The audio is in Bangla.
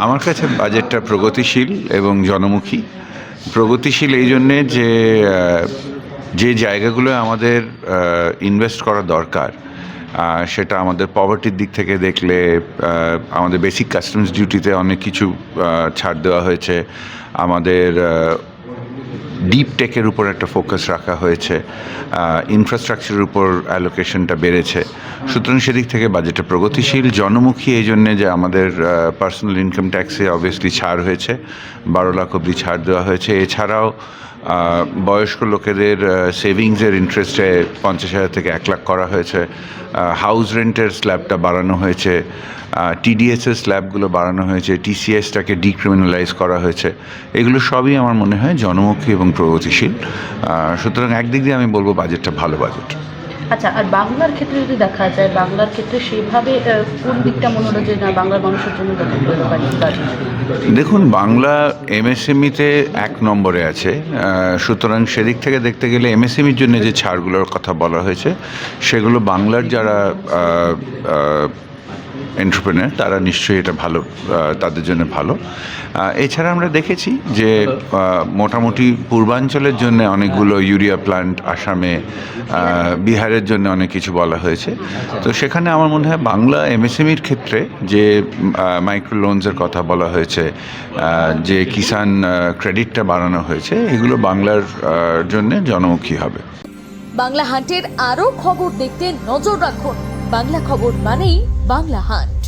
আমার কাছে বাজেটটা প্রগতিশীল এবং জনমুখী। প্রগতিশীল এই জন্যে যে যে জায়গাগুলো আমাদের ইনভেস্ট করা দরকার, সেটা আমাদের পভার্টির দিক থেকে দেখলে আমাদের বেসিক কাস্টমস ডিউটিতে অনেক কিছু ছাড় দেওয়া হয়েছে। আমাদের ডিপ টেকের উপর একটা ফোকাস রাখা হয়েছে, ইনফ্রাস্ট্রাকচারের উপর অ্যালোকেশনটা বেড়েছে। সুতরাং সেদিক থেকে বাজেটটা প্রগতিশীল, জনমুখী এই জন্যে যে আমাদের পার্সোনাল ইনকাম ট্যাক্সে অবভিয়াসলি ছাড় হয়েছে, 12 লাখ অবধি ছাড় দেওয়া হয়েছে। এছাড়াও বয়স্ক লোকেদের সেভিংসের ইন্টারেস্টে 50,000 থেকে 1 লাখ করা হয়েছে। হাউস রেন্টের স্ল্যাবটা বাড়ানো হয়েছে, টিডিএসের স্ল্যাবগুলো বাড়ানো হয়েছে, টিসিএসটাকে ডিক্রিমিনালাইজ করা হয়েছে। এগুলো সবই আমার মনে হয় জনমুখী এবং প্রগতিশীল। সুতরাং একদিক দিয়ে আমি বলবো বাজেটটা ভালো বাজেট। আচ্ছা, আর বাংলার ক্ষেত্রে যদি দেখা যায়, বাংলার ক্ষেত্রে সেভাবে কোন দিকটা মনে হলো যে না বাংলার মানুষের জন্য দেখুন, বাংলা এমএসএমইতে 1 নম্বরে আছে। সুতরাং সেদিক থেকে দেখতে গেলে এমএসএমইর জন্য যে ছাড়গুলোর কথা বলা হয়েছে সেগুলো বাংলার যারা এন্টারপ্রেনার তারা নিশ্চয়ই এটা ভালো, তাদের জন্য ভালো। এছাড়া আমরা দেখেছি যে মোটামুটি পূর্বাঞ্চলের জন্য অনেকগুলো ইউরিয়া প্ল্যান্ট, আসামে, বিহারের জন্য অনেক কিছু বলা হয়েছে। তো সেখানে আমার মনে হয় বাংলা এমএসএমইর ক্ষেত্রে যে মাইক্রো লোনসের কথা বলা হয়েছে, যে কিষাণ ক্রেডিটটা বাড়ানো হয়েছে, এগুলো বাংলার জন্য জনমুখী হবে। বাংলা হান্টের আরও খবর দেখতে নজর রাখুন। বাংলা খবর মানেই বাংলা হান্ট।